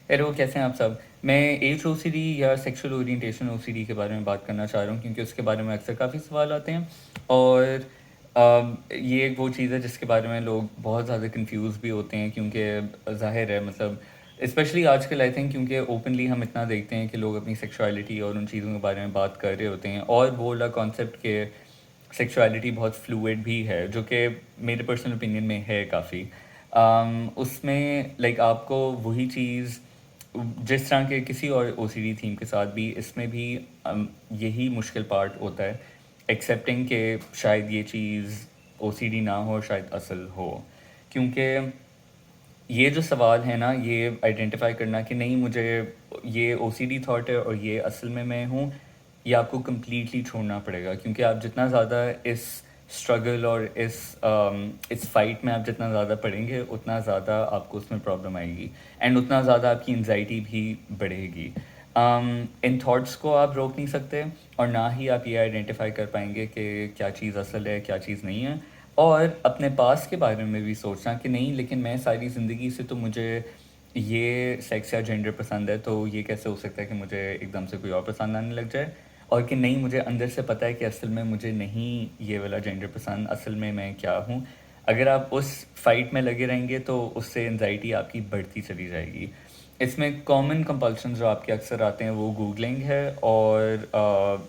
Hello, कैसे हैं आप सब? मैं एज ओसीडी या सेक्सुअल ओरिएंटेशन ओसीडी के बारे में बात करना चाह रहा हूँ क्योंकि उसके बारे में अक्सर काफ़ी सवाल आते हैं और ये एक वो चीज़ है जिसके बारे में लोग बहुत ज़्यादा कंफ्यूज भी होते हैं क्योंकि ज़ाहिर है मतलब स्पेशली आजकल आई थिंक क्योंकि ओपनली हम इतना देखते हैं कि लोग अपनी सेक्सुअलिटी और उन चीज़ों के बारे में बात कर रहे होते हैं और वो वाला कॉन्सेप्ट के सेक्सुअलिटी बहुत फ्लूइड भी है जो कि मेरे पर्सनल ओपिनियन में है काफ़ी। उसमें लाइक आपको वही चीज़ जिस तरह के किसी और ओसीडी थीम के साथ भी इसमें भी यही मुश्किल पार्ट होता है एक्सेप्टिंग कि शायद ये चीज़ ओसीडी ना हो, शायद असल हो। क्योंकि ये जो सवाल है ना, ये आइडेंटिफाई करना कि नहीं मुझे ये ओसीडी थॉट है और ये असल में मैं हूँ, ये आपको कम्प्लीटली छोड़ना पड़ेगा क्योंकि आप जितना ज़्यादा इस स्ट्रगल और इस फाइट में आप जितना ज़्यादा पढ़ेंगे उतना ज़्यादा आपको उसमें प्रॉब्लम आएगी एंड उतना ज़्यादा आपकी एंजाइटी भी बढ़ेगी। इन थॉट्स को आप रोक नहीं सकते और ना ही आप ये आइडेंटिफाई कर पाएंगे कि क्या चीज़ असल है, क्या चीज़ नहीं है। और अपने पास के बारे में भी सोचना कि नहीं लेकिन मैं सारी ज़िंदगी से तो मुझे ये सेक्स या जेंडर पसंद है, तो ये कैसे हो सकता है कि मुझे एकदम से कोई और पसंद आने लग जाए। और कि नहीं मुझे अंदर से पता है कि असल में मुझे नहीं ये वाला जेंडर पसंद, असल में मैं क्या हूँ। अगर आप उस फाइट में लगे रहेंगे तो उससे एनजाइटी आपकी बढ़ती चली जाएगी। इसमें कॉमन कंपल्शन जो आपके अक्सर आते हैं वो गूगलिंग है और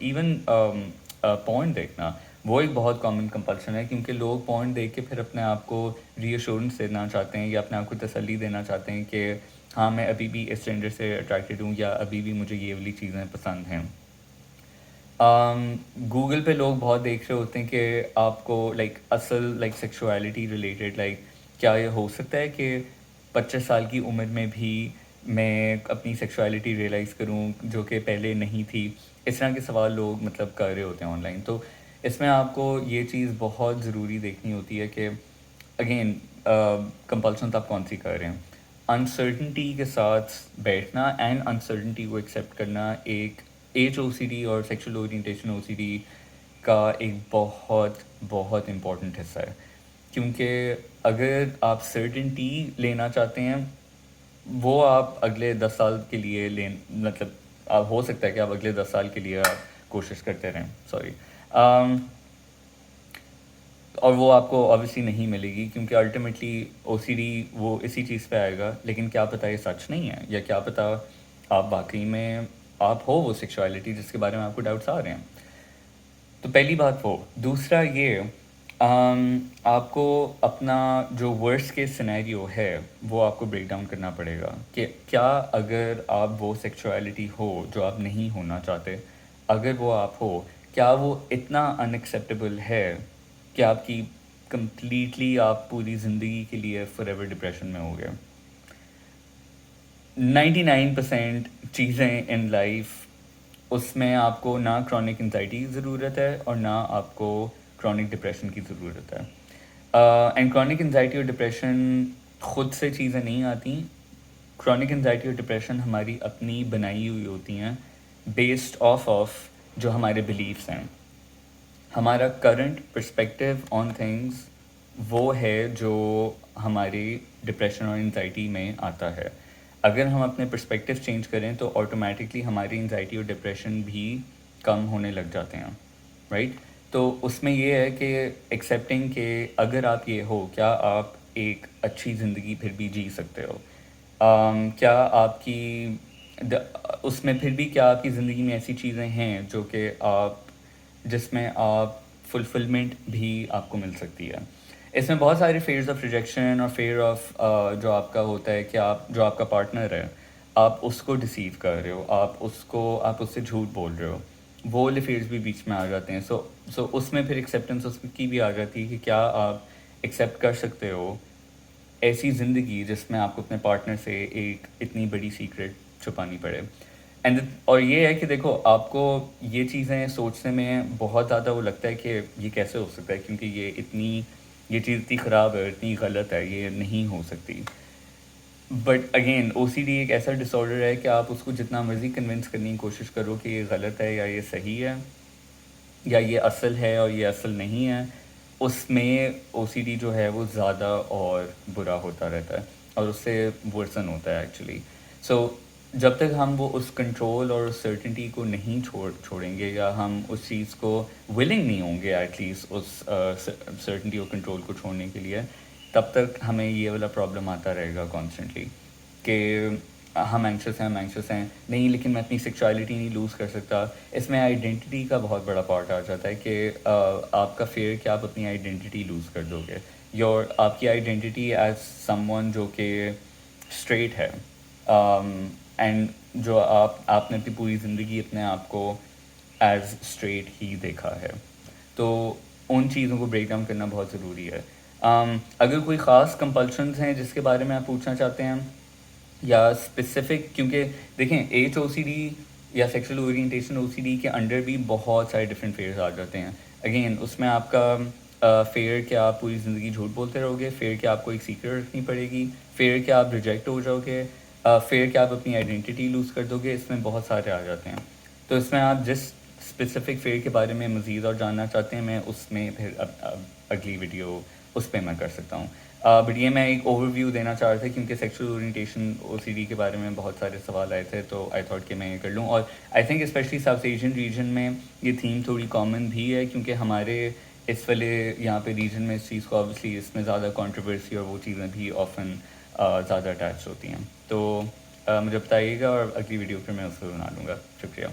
इवन पॉइंट देखना, वो एक बहुत कॉमन कंपल्शन है क्योंकि लोग पॉइंट देख के फिर अपने आप को रीअश्योरेंस देना चाहते हैं या अपने आप को तसल्ली देना चाहते हैं कि हाँ मैं अभी भी इस जेंडर से अट्रैक्टेड हूँ या अभी भी मुझे ये वाली चीज़ें पसंद हैं। गूगल पे लोग बहुत देख रहे होते हैं कि आपको लाइक असल लाइक सेक्सुअलिटी रिलेटेड लाइक क्या ये हो सकता है कि 25 साल की उम्र में भी मैं अपनी सेक्सुअलिटी रियलाइज़ करूं जो कि पहले नहीं थी। इस तरह के सवाल लोग मतलब कर रहे होते हैं ऑनलाइन। तो इसमें आपको ये चीज़ बहुत ज़रूरी देखनी होती है कि अगेन कंपल्शन आप कौन सी कर रहे हैं। अनसर्टनिटी के साथ बैठना एंड अनसर्टनिटी को एक्सेप्ट करना एक एज ओसीडी और सेक्सुअल ओरिएंटेशन ओसीडी का एक बहुत बहुत इम्पॉर्टेंट हिस्सा है। क्योंकि अगर आप सर्टेनिटी लेना चाहते हैं वो आप अगले 10 साल के लिए लें, मतलब आप हो सकता है कि आप अगले 10 साल के लिए आप कोशिश करते रहें, सॉरी। और वो आपको ऑब्वियसली नहीं मिलेगी क्योंकि अल्टीमेटली ओसीडी वो इसी चीज़ पे आएगा। लेकिन क्या पता ये सच नहीं है या क्या पता आप वाकई में आप हो वो सेक्सुअलिटी जिसके बारे में आपको डाउट्स आ रहे हैं। तो पहली बात वो। दूसरा ये आपको अपना जो वर्स्ट केस सिनेरियो है वो आपको ब्रेक डाउन करना पड़ेगा कि क्या अगर आप वो सेक्सुअलिटी हो जो आप नहीं होना चाहते, अगर वो आप हो, क्या वो इतना अनएक्सेप्टेबल है कि आपकी कंप्लीटली आप पूरी ज़िंदगी के लिए फॉरएवर डिप्रेशन में हो गए। 99% चीज़ें इन लाइफ उसमें आपको ना क्रॉनिक एंजाइटी की ज़रूरत है और ना आपको क्रॉनिक डिप्रेशन की ज़रूरत है। एंड क्रॉनिक एंजाइटी और डिप्रेशन खुद से चीज़ें नहीं आती। क्रॉनिक एंजाइटी और डिप्रेशन हमारी अपनी बनाई हुई होती हैं बेस्ड ऑफ जो हमारे बिलीव्स हैं। हमारा करंट पर्सपेक्टिव ऑन थिंग्स वो है जो हमारी डिप्रेशन और एंजाइटी में आता है। अगर हम अपने पर्सपेक्टिव चेंज करें तो ऑटोमेटिकली हमारी एंजाइटी और डिप्रेशन भी कम होने लग जाते हैं, राइट। तो उसमें ये है कि एक्सेप्टिंग कि अगर आप ये हो, क्या आप एक अच्छी ज़िंदगी फिर भी जी सकते हो। क्या आपकी उसमें फिर भी क्या आपकी ज़िंदगी में ऐसी चीज़ें हैं जो कि आप जिसमें आप फुलफिलमेंट भी आपको मिल सकती है। इसमें बहुत सारे फेयर्स ऑफ रिजेक्शन और फेयर ऑफ जो आपका होता है कि आप जो आपका पार्टनर है आप उसको डिसीव कर रहे हो, आप उससे झूठ बोल रहे हो, वो वाले फेयर्स भी बीच में आ जाते हैं। सो उसमें फिर एक्सेप्टेंस उसकी भी आ जाती है कि क्या आप एक्सेप्ट कर सकते हो ऐसी ज़िंदगी जिसमें आपको अपने पार्टनर से एक इतनी बड़ी सीक्रेट छुपानी पड़े। और ये है कि देखो आपको ये चीज़ें सोचने में बहुत ज़्यादा वो लगता है कि ये कैसे हो सकता है क्योंकि ये चीज़ इतनी ख़राब है, इतनी गलत है, ये नहीं हो सकती। बट अगेन ओसीडी एक ऐसा डिसऑर्डर है कि आप उसको जितना मर्ज़ी कन्विंस करने की कोशिश करो कि ये गलत है या ये सही है या ये असल है और ये असल नहीं है, उसमें ओसीडी जो है वो ज़्यादा और बुरा होता रहता है और उससे वर्सन होता है एक्चुअली। سو جب تک ہم وہ اس کنٹرول اور سرٹنٹی کو نہیں چھوڑیں گے، یا ہم اس چیز کو ولنگ نہیں ہوں گے ایٹ لیسٹ اس سرٹنٹی اور کنٹرول کو چھوڑنے کے لیے، تب تک ہمیں یہ والا پرابلم آتا رہے گا کانسٹنٹلی کہ ہم اینکشس ہیں نہیں، لیکن میں اپنی سیکچوالٹی نہیں لوز کر سکتا. اس میں آئیڈینٹی کا بہت بڑا پارٹ آ جاتا ہے کہ آپ کا فیئر کہ آپ اپنی آئیڈینٹی لوز کر دو گے، آپ کی آئیڈینٹی ایز سم ون جو کہ اسٹریٹ ہے، اینڈ جو آپ نے اپنی پوری زندگی اپنے آپ کو ایز اسٹریٹ ہی دیکھا ہے، تو ان چیزوں کو بریک ڈاؤن کرنا بہت ضروری ہے. اگر کوئی خاص کمپلشنز ہیں جس کے بارے میں آپ پوچھنا چاہتے ہیں، یا اسپیسیفک، کیونکہ دیکھیں ایچ او سی ڈی یا سیکشل اورینٹیشن او سی ڈی کے انڈر بھی بہت سارے ڈفرینٹ فیئرز آ جاتے ہیں. اگین اس میں آپ کا فیئر کہ آپ پوری زندگی جھوٹ بولتے رہو گے، فیئر کہ آپ کو ایک سیکرٹ رکھنی پڑے گی، فیئر کہ آپ ریجیکٹ ہو جاؤ گے، فیئر کہ آپ اپنی آئیڈینٹی لوز کر دو گے. اس میں بہت سارے آ جاتے ہیں. تو اس میں آپ جس اسپیسیفک فیئر کے بارے میں مزید اور جاننا چاہتے ہیں، میں اس میں پھر اگلی ویڈیو اس پہ میں کر سکتا ہوں. بٹ یہ میں ایک اوور ویو دینا چاہ رہا تھا کیونکہ سیکشل اورینٹیشن او سی ڈی کے بارے میں بہت سارے سوال آئے تھے، تو آئی تھاٹ کہ میں یہ کر لوں. اور I think especially South Asian region میں یہ تھیم تھوڑی کامن بھی ہے، کیونکہ ہمارے اس والے یہاں پہ ریجن میں اس چیز کو آبویسلی اس میں زیادہ کنٹروورسی اور وہ چیزیں بھی آفن زیادہ اٹیچ ہوتی ہیں. تو مجھے بتائیے گا اور اگلی ویڈیو پھر میں اس کو بنا لوں گا. شکریہ.